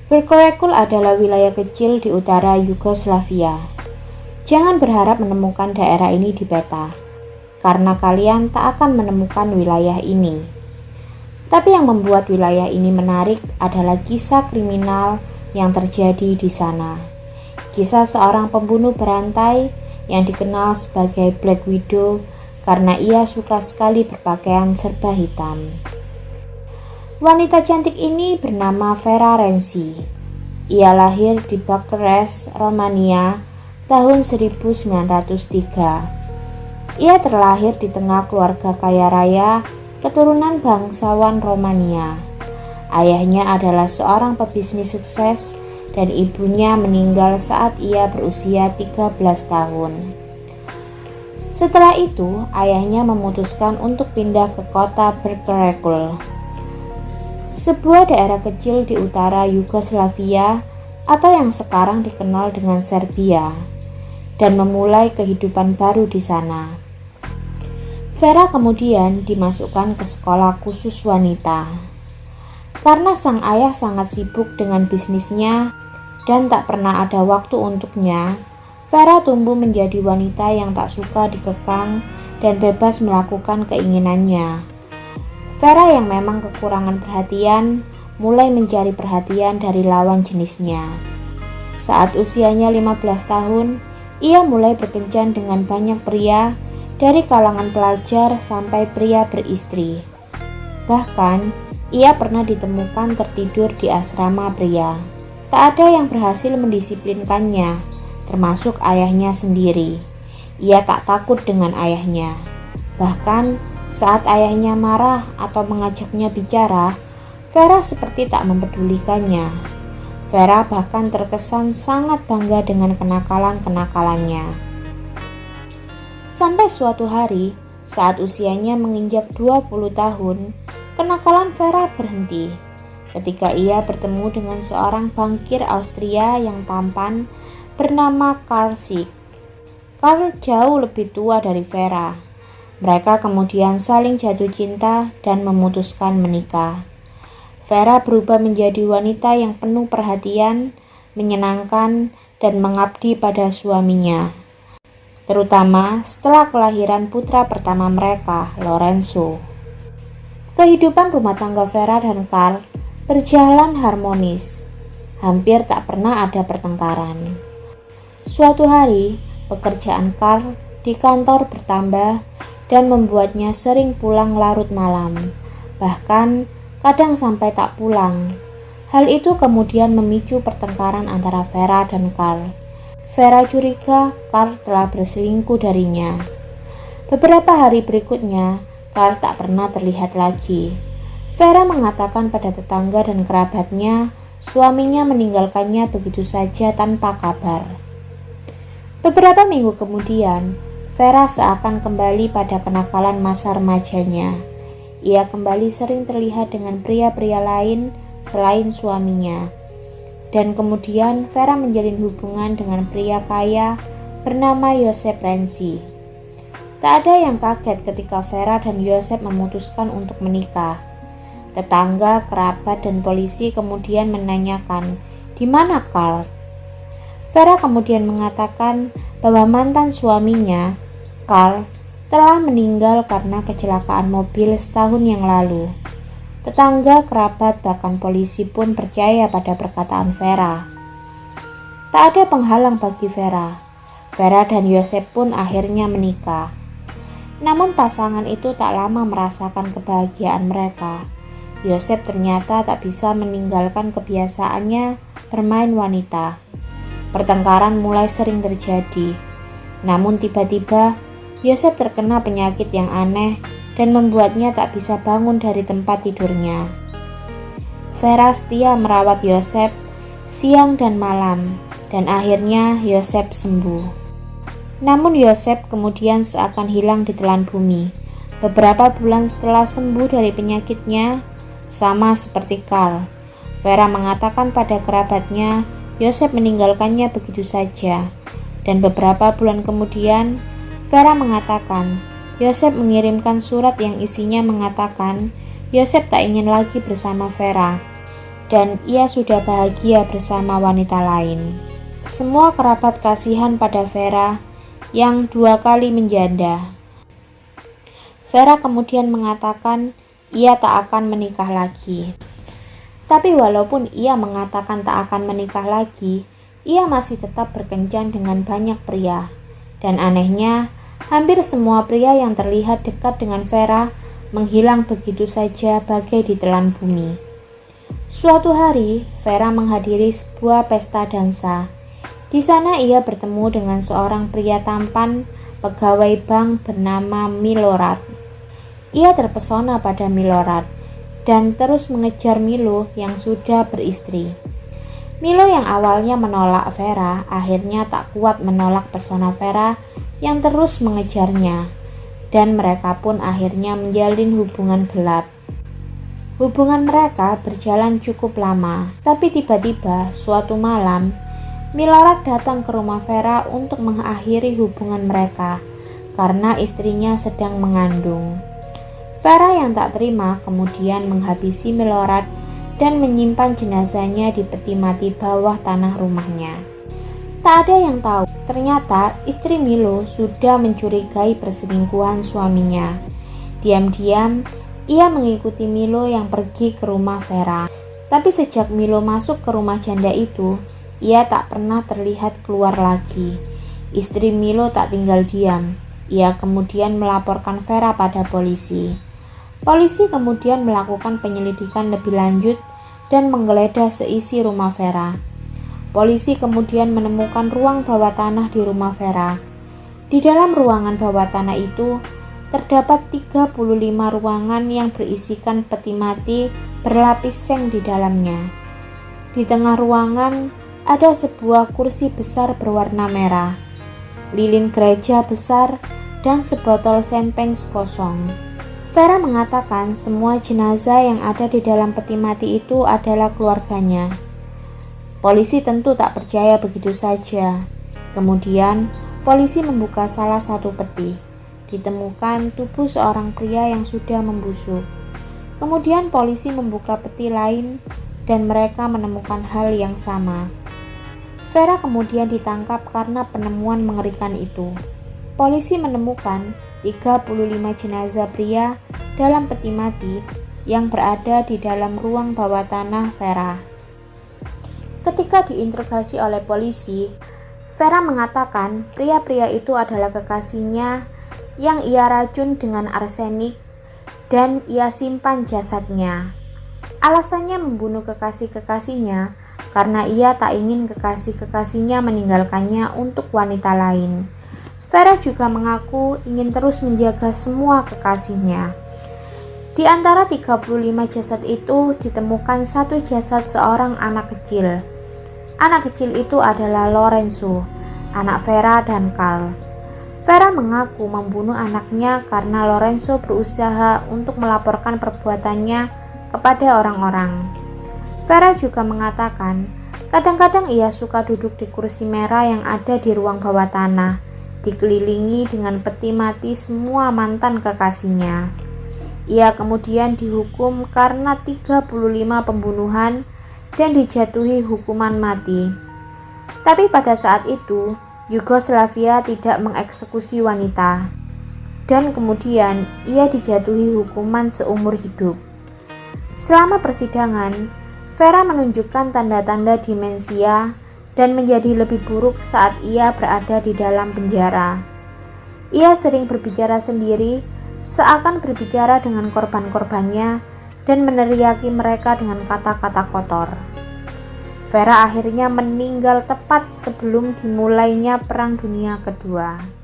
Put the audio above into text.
Berkerekul adalah wilayah kecil di utara Yugoslavia. Jangan berharap menemukan daerah ini di peta, karena kalian tak akan menemukan wilayah ini. Tapi yang membuat wilayah ini menarik adalah kisah kriminal yang terjadi di sana. Kisah seorang pembunuh berantai yang dikenal sebagai Black Widow karena ia suka sekali berpakaian serba hitam. Wanita cantik ini bernama Vera Renzi. Ia lahir di Bucharest, Romania, tahun 1903. Ia terlahir di tengah keluarga kaya raya, keturunan bangsawan Romania. Ayahnya adalah seorang pebisnis sukses dan ibunya meninggal saat ia berusia 13 tahun. Setelah itu, ayahnya memutuskan untuk pindah ke kota Berkerekul, sebuah daerah kecil di utara Yugoslavia atau yang sekarang dikenal dengan Serbia, dan memulai kehidupan baru di sana. Vera kemudian dimasukkan ke sekolah khusus wanita. Karena sang ayah sangat sibuk dengan bisnisnya dan tak pernah ada waktu untuknya, Vera tumbuh menjadi wanita yang tak suka dikekang dan bebas melakukan keinginannya. Vera yang memang kekurangan perhatian, mulai mencari perhatian dari lawan jenisnya. Saat usianya 15 tahun, ia mulai berkencan dengan banyak pria, dari kalangan pelajar sampai pria beristri. Bahkan, ia pernah ditemukan tertidur di asrama pria. Tak ada yang berhasil mendisiplinkannya, termasuk ayahnya sendiri. Ia tak takut dengan ayahnya. Bahkan, saat ayahnya marah atau mengajaknya bicara, Vera seperti tak mempedulikannya. Vera bahkan terkesan sangat bangga dengan kenakalan-kenakalannya. Sampai suatu hari, saat usianya menginjak 20 tahun, kenakalan Vera berhenti ketika ia bertemu dengan seorang bankir Austria yang tampan bernama Karl Schick. Karl jauh lebih tua dari Vera. Mereka kemudian saling jatuh cinta dan memutuskan menikah. Vera berubah menjadi wanita yang penuh perhatian, menyenangkan, dan mengabdi pada suaminya. Terutama setelah kelahiran putra pertama mereka, Lorenzo. Kehidupan rumah tangga Vera dan Karl berjalan harmonis. Hampir tak pernah ada pertengkaran. Suatu hari, pekerjaan Karl di kantor bertambah dan membuatnya sering pulang larut malam, bahkan kadang sampai tak pulang. Hal itu kemudian memicu pertengkaran antara Vera dan Karl. Vera curiga Karl telah berselingkuh darinya. Beberapa hari berikutnya, Karl tak pernah terlihat lagi. Vera mengatakan pada tetangga dan kerabatnya, suaminya meninggalkannya begitu saja tanpa kabar. Beberapa minggu kemudian, Vera seakan kembali pada kenakalan masa remajanya. Ia kembali sering terlihat dengan pria-pria lain selain suaminya. Dan kemudian Vera menjalin hubungan dengan pria kaya bernama Josep Renzi. Tak ada yang kaget ketika Vera dan Josep memutuskan untuk menikah. Tetangga, kerabat, dan polisi kemudian menanyakan, "Di mana Karl?" Vera kemudian mengatakan bahwa mantan suaminya, Karl, telah meninggal karena kecelakaan mobil setahun yang lalu. Tetangga, kerabat, bahkan polisi pun percaya pada perkataan Vera. Tak ada penghalang bagi Vera. Vera dan Josep pun akhirnya menikah. Namun pasangan itu tak lama merasakan kebahagiaan mereka. Josep ternyata tak bisa meninggalkan kebiasaannya bermain wanita. Pertengkaran mulai sering terjadi. Namun tiba-tiba Josep terkena penyakit yang aneh dan membuatnya tak bisa bangun dari tempat tidurnya. Vera setia merawat Josep siang dan malam, dan akhirnya Josep sembuh. Namun Josep kemudian seakan hilang di telan bumi. Beberapa bulan setelah sembuh dari penyakitnya, sama seperti Karl, Vera mengatakan pada kerabatnya Josep meninggalkannya begitu saja. Dan beberapa bulan kemudian, Vera mengatakan Josep mengirimkan surat yang isinya mengatakan Josep tak ingin lagi bersama Vera. dan ia sudah bahagia bersama wanita lain. Semua kerabat kasihan pada Vera yang 2 kali menjanda. Vera kemudian mengatakan ia tak akan menikah lagi. Tapi walaupun ia mengatakan tak akan menikah lagi, ia masih tetap berkencan dengan banyak pria. Dan anehnya, hampir semua pria yang terlihat dekat dengan Vera menghilang begitu saja bagai ditelan bumi. Suatu hari, Vera menghadiri sebuah pesta dansa. Di sana ia bertemu dengan seorang pria tampan, pegawai bank bernama Milorad. Ia terpesona pada Milorad dan terus mengejar Milo yang sudah beristri. Milo yang awalnya menolak Vera, akhirnya tak kuat menolak pesona Vera yang terus mengejarnya, dan mereka pun akhirnya menjalin hubungan gelap. Hubungan mereka berjalan cukup lama, tapi tiba-tiba suatu malam, Milorad datang ke rumah Vera untuk mengakhiri hubungan mereka karena istrinya sedang mengandung. Vera yang tak terima kemudian menghabisi Milorad dan menyimpan jenazahnya di peti mati bawah tanah rumahnya. Tak ada yang tahu, ternyata istri Milo sudah mencurigai perselingkuhan suaminya. Diam-diam, ia mengikuti Milo yang pergi ke rumah Vera. Tapi sejak Milo masuk ke rumah janda itu, ia tak pernah terlihat keluar lagi. Istri Milo tak tinggal diam. Ia kemudian melaporkan Vera pada polisi. Polisi kemudian melakukan penyelidikan lebih lanjut dan menggeledah seisi rumah Vera. Polisi kemudian menemukan ruang bawah tanah di rumah Vera. Di dalam ruangan bawah tanah itu, terdapat 35 ruangan yang berisikan peti mati berlapis seng di dalamnya. Di tengah ruangan, ada sebuah kursi besar berwarna merah, lilin gereja besar, dan sebotol sempeng kosong. Vera mengatakan semua jenazah yang ada di dalam peti mati itu adalah keluarganya. Polisi tentu tak percaya begitu saja. Kemudian, polisi membuka salah satu peti. Ditemukan tubuh seorang pria yang sudah membusuk. Kemudian polisi membuka peti lain dan mereka menemukan hal yang sama. Vera kemudian ditangkap karena penemuan mengerikan itu. Polisi menemukan 35 jenazah pria dalam peti mati yang berada di dalam ruang bawah tanah Vera. Ketika diinterogasi oleh polisi, Vera mengatakan pria-pria itu adalah kekasihnya yang ia racun dengan arsenik dan ia simpan jasadnya. Alasannya membunuh kekasih-kekasihnya karena ia tak ingin kekasih-kekasihnya meninggalkannya untuk wanita lain. Vera juga mengaku ingin terus menjaga semua kekasihnya. Di antara 35 jasad itu ditemukan satu jasad seorang anak kecil. Anak kecil itu adalah Lorenzo, anak Vera dan Carl. Vera mengaku membunuh anaknya karena Lorenzo berusaha untuk melaporkan perbuatannya kepada orang-orang. Vera juga mengatakan, kadang-kadang ia suka duduk di kursi merah yang ada di ruang bawah tanah, dikelilingi dengan peti mati semua mantan kekasihnya. Ia kemudian dihukum karena 35 pembunuhan dan dijatuhi hukuman mati. Tapi pada saat itu, Yugoslavia tidak mengeksekusi wanita, dan kemudian ia dijatuhi hukuman seumur hidup. Selama persidangan, Vera menunjukkan tanda-tanda demensia dan menjadi lebih buruk saat ia berada di dalam penjara. Ia sering berbicara sendiri, seakan berbicara dengan korban-korbannya dan meneriaki mereka dengan kata-kata kotor. Vera akhirnya meninggal tepat sebelum dimulainya Perang Dunia Kedua.